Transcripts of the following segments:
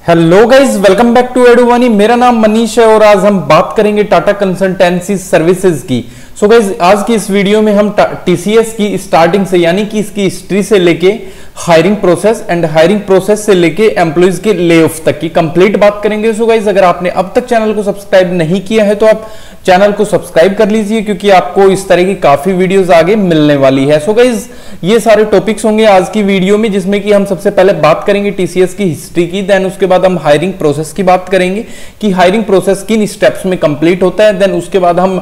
Hello guys, welcome back to Eduvani. मेरा नाम मनीष है और आज हम बात करेंगे टाटा कंसल्टेंसी सर्विसेज की। सो गाइज, आज की इस वीडियो में हम टीसीएस की स्टार्टिंग से यानी कि इसकी हिस्ट्री से लेके hiring process and hiring process से लेके एम्प्लॉइज के ले ऑफ तक की कंप्लीट बात करेंगे। सो गाइज, अगर आपने अब तक चैनल को सब्सक्राइब नहीं किया है तो आप चैनल को सब्सक्राइब कर लीजिए, क्योंकि आपको इस तरह की काफी वीडियोस आगे मिलने वाली है। सो गाइज, ये सारे टॉपिक्स होंगे आज की वीडियो में, जिसमें कि हम सबसे पहले बात करेंगे टीसीएस की हिस्ट्री की, देन उसके बाद हम हायरिंग प्रोसेस की बात करेंगे कि हायरिंग प्रोसेस किन स्टेप्स में कंप्लीट होता है। देन उसके बाद हम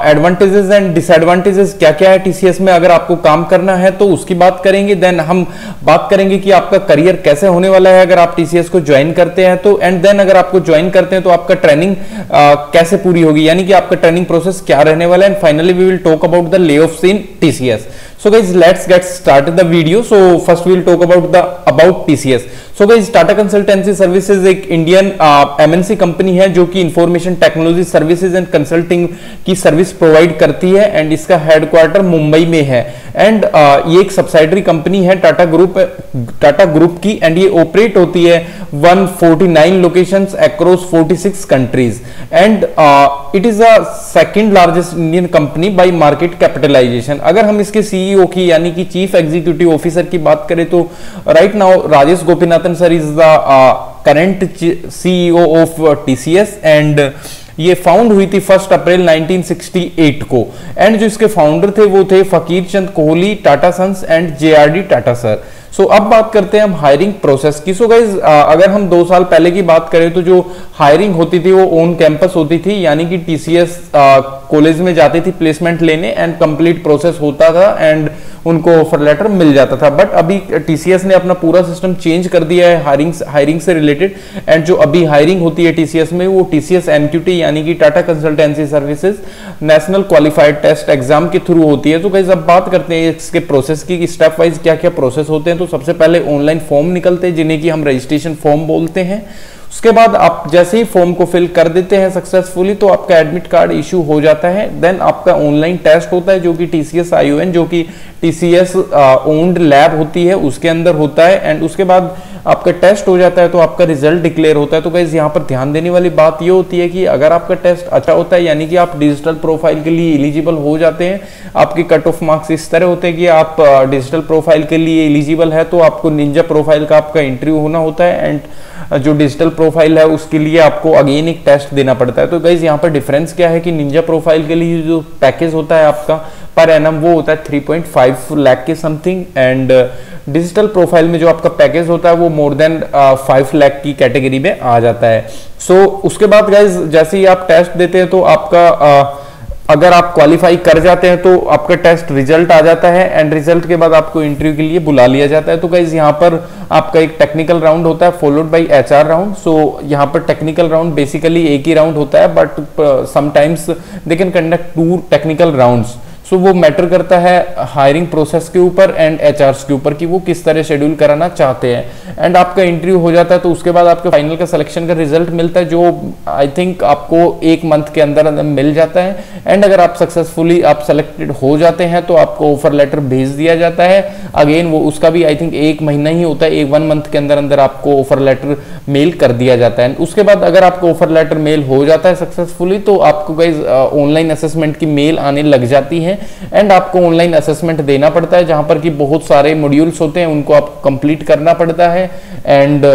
एडवांटेजेस एंड डिसएडवांटेजेस क्या क्या है टीसीएस में अगर आपको काम करना है तो उसकी बात करेंगे। देन हम बात करेंगे कि आपका करियर कैसे होने वाला है अगर आप टीसीएस को ज्वाइन करते हैं तो, एंड देन अगर आपको ज्वाइन करते हैं तो आपका ट्रेनिंग कैसे पूरी होगी, यानी कि आपका ट्रेनिंग प्रोसेस क्या रहने वाला है। And finally we will talk about the layoffs in TCS. So guys, let's get started the video. So first we will talk about TCS. So guys, Tata consultancy services एक Indian MNC company है जो कि information technology services and consulting की service provide करती है, and इसका headquarter Mumbai में है। एंड ये एक सब्सिडरी कंपनी है टाटा ग्रुप की, एंड ये ऑपरेट होती है 149 locations across 46 countries, and it is a second largest Indian company by market capitalisation. अगर हम इसके सीईओ की यानी कि चीफ एग्जीक्यूटिव ऑफिसर की बात करें तो right now Rajesh Gopinathan sir is the current CEO of TCS, and ये फाउंड हुई थी 1 अप्रैल 1968 को, एंड जो इसके फाउंडर थे वो थे Faqir Chand Kohli, Tata Sons and JRD Tata sir. So अब बात करते हैं हम हायरिंग प्रोसेस की। सो गाइज, अगर हम 2 साल पहले की बात करें तो जो हायरिंग होती थी वो ऑन कैंपस होती थी, यानी कि टीसीएस कॉलेज में जाती थी प्लेसमेंट लेने, एंड कंप्लीट प्रोसेस होता था एंड उनको ऑफर लेटर मिल जाता था। बट अभी टीसीएस ने अपना पूरा सिस्टम चेंज कर दिया है हायरिंग से रिलेटेड, एंड जो अभी हायरिंग होती है टीसीएस में वो टीसीएस एनक्यूटी यानी कि Tata consultancy services national qualified test exam के थ्रू होती है। तो गाइस, अब बात करते हैं इसके प्रोसेस की स्टेप वाइज क्या क्या प्रोसेस होते हैं। तो सबसे पहले ऑनलाइन फॉर्म निकलते हैं जिन्हें कि हम रजिस्ट्रेशन फॉर्म बोलते हैं। उसके बाद आप जैसे ही फॉर्म को फिल कर देते हैं सक्सेसफुली तो आपका एडमिट कार्ड इशू हो जाता है। देन आपका ऑनलाइन टेस्ट होता है जो कि टीसीएस आईओएन जो कि टीसीएस ओन्ड लैब होती है उसके अंदर होता है, एंड उसके बाद आपका टेस्ट हो जाता है तो आपका रिजल्ट डिक्लेयर होता है। तो गाइस, यहाँ पर ध्यान देने वाली बात ये होती है कि अगर आपका टेस्ट अच्छा होता है यानी कि आप डिजिटल प्रोफाइल के लिए एलिजिबल हो जाते हैं, आपके कट ऑफ मार्क्स इस तरह होते हैं कि आप डिजिटल प्रोफाइल के लिए एलिजिबल है तो आपको निंजा प्रोफाइल का आपका इंटरव्यू होना होता है, एंड जो डिजिटल प्रोफाइल है उसके लिए आपको अगेन एक टेस्ट देना पड़ता है। तो गाइस, यहाँ पर डिफरेंस क्या है कि निंजा प्रोफाइल के लिए जो पैकेज होता है आपका पर एनम वो होता है 3.5 लाख के समथिंग, एंड डिजिटल प्रोफाइल में जो आपका पैकेज होता है वो मोर देन 5 लाख की कैटेगरी में आ जाता है। सो उसके बाद गाइस, जैसे ही आप टेस्ट देते हैं तो आपका अगर आप क्वालिफाई कर जाते हैं तो आपका टेस्ट रिजल्ट आ जाता है, एंड रिजल्ट के बाद आपको इंटरव्यू के लिए बुला लिया जाता है। तो गाइस, यहाँ पर आपका एक टेक्निकल राउंड होता है फॉलोड बाय एचआर राउंड। सो यहाँ पर टेक्निकल राउंड बेसिकली एक ही राउंड होता है, but sometimes they can conduct 2 technical rounds. So वो मैटर करता है हायरिंग प्रोसेस के ऊपर एंड एचआरस के ऊपर कि वो किस तरह शेड्यूल कराना चाहते हैं, एंड आपका इंटरव्यू हो जाता है तो उसके बाद आपके फाइनल का सिलेक्शन का रिजल्ट मिलता है जो आई थिंक आपको 1 मंथ के अंदर मिल जाता है, एंड अगर आप सक्सेसफुली आप सेलेक्टेड हो जाते हैं तो आपको ऑफर लेटर भेज दिया जाता है। अगेन वो उसका भी आई थिंक 1 महीना ही होता है, 1 मंथ के अंदर अंदर आपको ऑफर लेटर मेल कर दिया जाता है। उसके बाद अगर आपको ऑफर लेटर मेल हो जाता है सक्सेसफुली तो आपको गाइस ऑनलाइन असेसमेंट की मेल आने लग जाती है, एंड आपको ऑनलाइन असेसमेंट देना पड़ता है जहां पर कि बहुत सारे मॉड्यूल्स होते हैं उनको आप कंप्लीट करना पड़ता है, एंड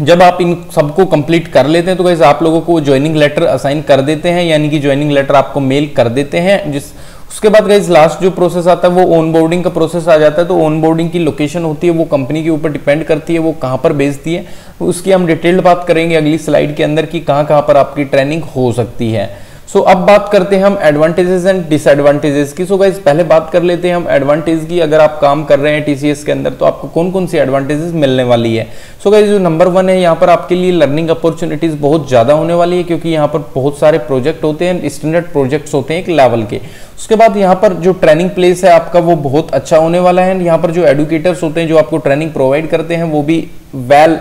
जब आप इन सबको कंप्लीट कर लेते हैं तो गाइस आप लोगों को ज्वाइनिंग लेटर असाइन कर देते हैं, यानी कि ज्वाइनिंग लेटर आपको मेल कर देते हैं। उसके बाद गाइस लास्ट जो प्रोसेस आता है वो ऑनबोर्डिंग का प्रोसेस आ जाता है। तो ऑनबोर्डिंग की लोकेशन होती है वो कंपनी के ऊपर डिपेंड करती है वो कहां पर भेजती है, उसकी हम डिटेल्ड बात करेंगे अगली स्लाइड के अंदर कि कहां पर आपकी ट्रेनिंग हो सकती है। सो अब बात करते हैं हम एडवांटेजेस एंड डिसएडवांटेजेस की। सो गाइस, पहले बात कर लेते हैं हम एडवांटेज की। अगर आप काम कर रहे हैं टीसीएस के अंदर तो आपको कौन कौन सी एडवांटेजेस मिलने वाली है। सो गाइस, जो नंबर 1 है, यहाँ पर आपके लिए लर्निंग अपॉर्चुनिटीज बहुत ज्यादा होने वाली है, क्योंकि यहाँ पर बहुत सारे प्रोजेक्ट होते हैं, स्टैंडर्ड प्रोजेक्ट्स होते हैं एक लेवल के। उसके बाद यहाँ पर जो ट्रेनिंग प्लेस है आपका वो बहुत अच्छा होने वाला है, यहाँ पर जो एडुकेटर्स होते हैं जो आपको ट्रेनिंग प्रोवाइड करते हैं वो भी वेल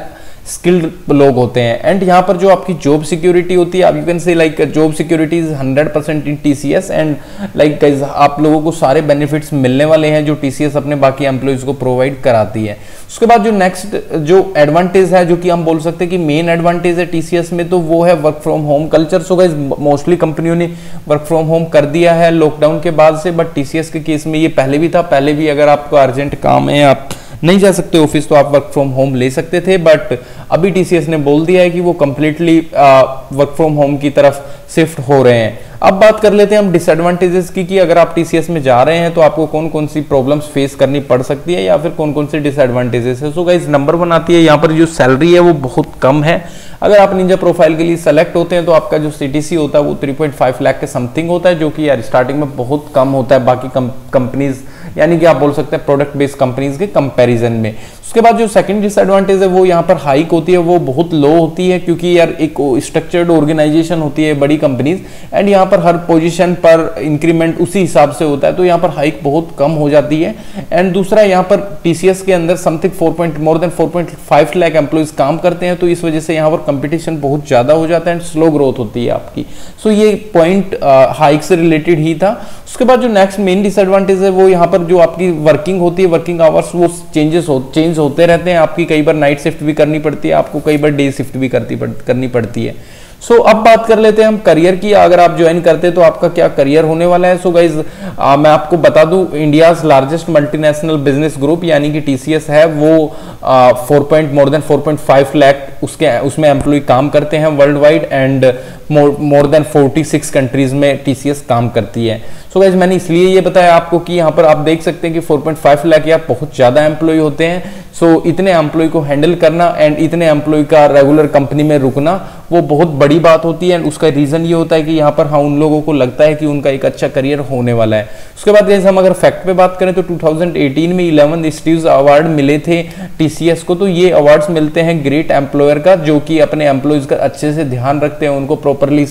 स्किल्ड लोग होते हैं। एंड यहाँ पर जो आपकी जॉब सिक्योरिटी होती है, आप you can say like job security is 100% in TCS. And like guys आप लोगों को सारे बेनिफिट्स मिलने वाले हैं जो टीसीएस अपने बाकी एम्प्लॉइज को प्रोवाइड कराती है। उसके बाद जो नेक्स्ट जो एडवांटेज है, जो कि हम बोल सकते हैं कि मेन एडवांटेज है टीसीएस में, तो वो है work from home culture. So guys mostly कंपनियों ने वर्क फ्रॉम होम कर दिया है लॉकडाउन के बाद से, बट टीसीएस के केस में ये पहले भी था। पहले भी अगर आपको अर्जेंट काम है, आप नहीं जा सकते ऑफिस, तो आप वर्क फ्रॉम होम ले सकते थे। बट अभी टीसीएस ने बोल दिया है कि वो कंप्लीटली वर्क फ्रॉम होम की तरफ शिफ्ट हो रहे हैं। अब बात कर लेते हैं हम डिसएडवांटेजेस की, कि अगर आप टीसीएस में जा रहे हैं तो आपको कौन कौन सी प्रॉब्लम्स फेस करनी पड़ सकती है या फिर कौन कौन सी डिसएडवांटेजेस है। सो गाइस नंबर 1 आती है यहाँ पर जो सैलरी है वो बहुत कम है। अगर आप निंजा प्रोफाइल के लिए सेलेक्ट होते हैं तो आपका जो सीटीसी होता है वो 3.5 लाख के समथिंग होता है, जो कि यार स्टार्टिंग में बहुत कम होता है बाकी कंपनीज, यानी कि आप बोल सकते हैं प्रोडक्ट बेस्ड कंपनीज के कंपैरिजन में। उसके बाद जो सेकंड डिसएडवांटेज है वो यहाँ पर हाइक होती है, वो बहुत लो होती है, क्योंकि यार एक स्ट्रक्चर्ड ऑर्गेनाइजेशन होती है बड़ी कंपनीज, एंड यहाँ पर हर पोजीशन पर इंक्रीमेंट उसी हिसाब से होता है, तो यहाँ पर हाइक बहुत कम हो जाती है। एंड दूसरा यहाँ पर टीसीएस के अंदर something more than 4.5 lakh employees काम करते हैं, तो इस वजह से यहाँ पर कंपटीशन बहुत ज्यादा हो जाता है एंड स्लो ग्रोथ होती है आपकी। सो ये पॉइंट हाइक से रिलेटेड ही था। उसके बाद जो नेक्स्ट मेन डिसएडवांटेज है वो यहाँ पर जो आपकी वर्किंग होती है, वर्किंग आवर्स वो चेंज होते रहते हैं। आपकी कई बार नाइट शिफ्ट भी करनी पड़ती है, आपको कई बार डे शिफ्ट भी करनी पड़ती है। सो अब बात कर लेते हैं हम करियर की। अगर आप ज्वाइन करते हैं तो आपका क्या करियर होने वाला है। सो गाइज मैं आपको बता दूं, India's largest multinational business group यानी कि टीसीएस है, वो मोर देन 4.5 लाख उसमें एम्प्लॉय काम करते हैं world wide, and more than 46 countries में टीसीएस काम करती है। सो गाइज मैंने इसलिए ये बताया आपको कि यहाँ पर आप देख सकते हैं कि 4.5 लाख या बहुत ज्यादा एम्प्लॉय होते हैं। सो इतने एम्प्लॉय को हैंडल करना एंड इतने एम्प्लॉय का रेगुलर कंपनी में रुकना वो बहुत बड़ी बात होती है। एंड उसका रीजन ये होता है कि यहाँ पर हाँ उन लोगों को लगता है कि उनका एक अच्छा करियर होने वाला है। उसके बाद जैसे हम अगर फैक्ट पे बात करें तो 2018 में 11 स्टीव्स अवार्ड मिले थे टीसीएस को। तो ये अवार्ड्स मिलते हैं ग्रेट एम्प्लॉयर का, जो कि अपने एम्प्लॉयज का अच्छे से ध्यान रखते हैं, उनको प्रॉपरली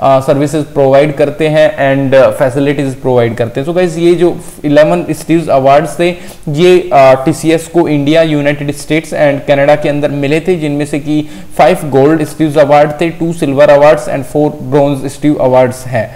सर्विसेज प्रोवाइड करते हैं एंड फैसिलिटीज प्रोवाइड करते हैं। सो गाइस ये जो 11 स्टीव्स अवार्ड्स थे ये टीसीएस को India, United states and Canada के अंदर मिले थे, जिनमें से कि 5 गोल्ड स्टीव्स अवार्ड थे, 2 silver awards and 4 bronze Steve awards हैं।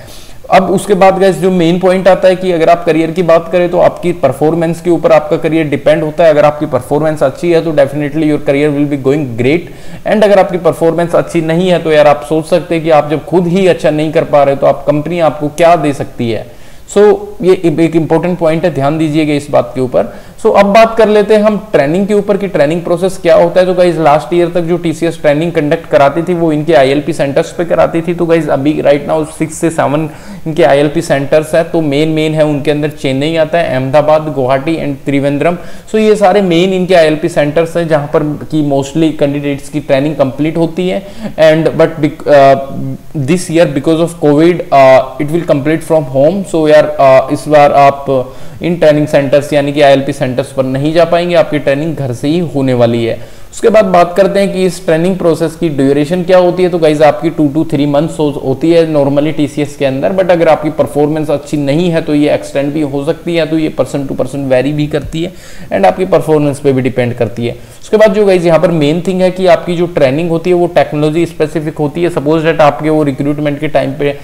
अब उसके बाद गाइस जो मेन पॉइंट आता है कि अगर आप करियर की बात करें तो आपकी परफॉर्मेंस के ऊपर आपका करियर डिपेंड होता है। अगर आपकी परफॉर्मेंस अच्छी है तो definitely your career will be going great, and अगर आपकी परफॉर्मेंस अच्छी नहीं है तो यार आप सोच सकते हैं कि आप जब खुद ही अच्छा नहीं कर पा रहे तो आप कंपनी आपको क्या दे सकती है। सो ये एक इंपॉर्टेंट पॉइंट है, ध्यान दीजिएगा इस बात के ऊपर। सो अब बात कर लेते हैं हम ट्रेनिंग के ऊपर कि ट्रेनिंग प्रोसेस क्या होता है। तो गाइज लास्ट ईयर तक जो टीसीएस ट्रेनिंग कंडक्ट कराती थी वो इनके आईएलपी सेंटर्स पे कराती थी। तो गाइज अभी राइट नाउ 6 से 7 इनके आईएलपी सेंटर्स है। तो मेन है उनके अंदर चेन्नई आता है, अहमदाबाद, गुवाहाटी एंड त्रिवेंद्रम। सो ये सारे मेन इनके आईएलपी सेंटर्स हैं जहां पर की मोस्टली कैंडिडेट्स की ट्रेनिंग कंप्लीट होती है। And but this year because of Covid it will complete from home. So यार इस बार आप इन ट्रेनिंग सेंटर्स यानी कि आईएलपी सेंटर्स पर नहीं जा पाएंगे, आपकी ट्रेनिंग घर से ही होने वाली है। उसके बाद बात करते हैं कि इस ट्रेनिंग प्रोसेस की ड्यूरेशन क्या होती है। तो गाइज आपकी 2 to 3 मंथ्स होती है नॉर्मली टीसीएस के अंदर, बट अगर आपकी परफॉर्मेंस अच्छी नहीं है तो ये एक्सटेंड भी हो सकती है। तो ये पर्सन टू पर्सन वेरी भी करती है एंड आपकी परफॉर्मेंस पे भी डिपेंड करती है। उसके बाद जो गाइज यहाँ पर मेन थिंग है कि आपकी जो ट्रेनिंग होती है वो टेक्नोलॉजी स्पेसिफिक होती है। सपोज दैट आपके वो रिक्रूटमेंट के टाइम पे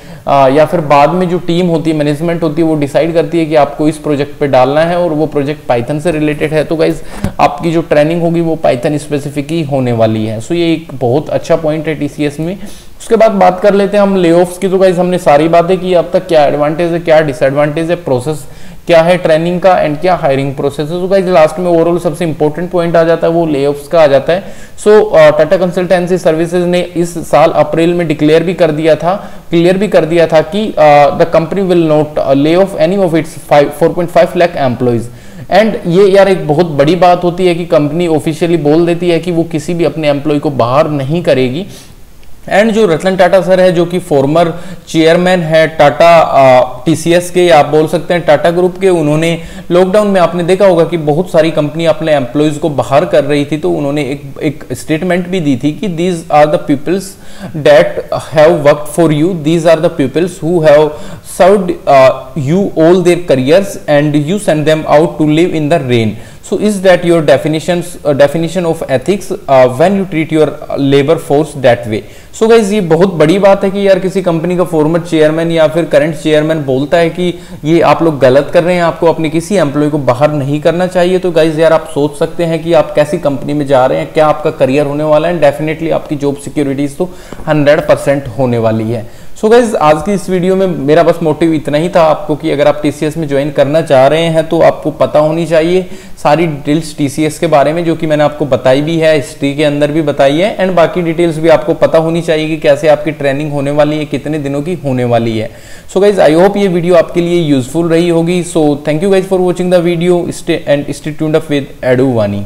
या फिर बाद में जो टीम होती है, मैनेजमेंट होती है, वो डिसाइड करती है कि आपको इस प्रोजेक्ट पे डालना है और वो प्रोजेक्ट पाइथन से रिलेटेड है। तो गाइज आपकी जो ट्रेनिंग होगी वो पाइथन स्पेसिफिक ही होने वाली है। सो ये एक बहुत अच्छा पॉइंट है टीसीएस में। उसके बाद बात कर लेते हैं हम लेऑफ्स की। तो गाइज हमने सारी बातें की, अब तक क्या एडवांटेज है, क्या डिसएडवांटेज है, प्रोसेस क्या है ट्रेनिंग का एंड क्या हायरिंग प्रोसेस है। तो गाइस लास्ट में ओवरऑल सबसे इंपॉर्टेंट पॉइंट आ जाता है वो लेऑफ्स का आ जाता है। सो टाटा कंसल्टेंसी सर्विसेज ने इस साल अप्रैल में क्लियर भी कर दिया था कि the company will not lay off any of its 4.5 lakh employees. And ये यार एक बहुत बड़ी बात होती है कि कंपनी ऑफिशियली बोल देती है कि वो किसी भी अपने एम्प्लॉय को बाहर नहीं करेगी। एंड जो रतन टाटा सर है जो कि फॉर्मर चेयरमैन है टाटा टीसीएस के, आप बोल सकते हैं टाटा ग्रुप के, उन्होंने लॉकडाउन में आपने देखा होगा कि बहुत सारी कंपनी अपने एम्प्लॉयज को बाहर कर रही थी। तो उन्होंने एक स्टेटमेंट भी दी थी कि these are the peoples that have worked for you, these are the peoples who have served you all their careers and you send them out to live in the rain. So is that your definition of ethics when you treat your labour force that way. So guys ये बहुत बड़ी बात है कि यार किसी company का former chairman या फिर करंट चेयरमैन बोलता है कि ये आप लोग गलत कर रहे हैं, आपको अपने किसी एम्प्लॉय को बाहर नहीं करना चाहिए। तो गाइज यार आप सोच सकते हैं कि आप कैसी कंपनी में जा रहे हैं, क्या आपका करियर होने वाला है। डेफिनेटली आपकी जॉब सिक्योरिटीज तो 100% होने वाली है। सो गाइज आज की इस वीडियो में मेरा बस मोटिव इतना ही था आपको कि अगर आप टीसीएस में ज्वाइन करना चाह रहे हैं तो आपको पता होनी चाहिए सारी डिटेल्स टीसीएस के बारे में, जो कि मैंने आपको बताई भी है, हिस्ट्री के अंदर भी बताई है, एंड बाकी डिटेल्स भी आपको पता होनी चाहिए कि कैसे आपकी ट्रेनिंग होने वाली है, कितने दिनों की होने वाली है। सो गाइज आई होप ये वीडियो आपके लिए यूजफुल रही होगी। So thank you guys for watching the video and stay tuned up with एडुवानी।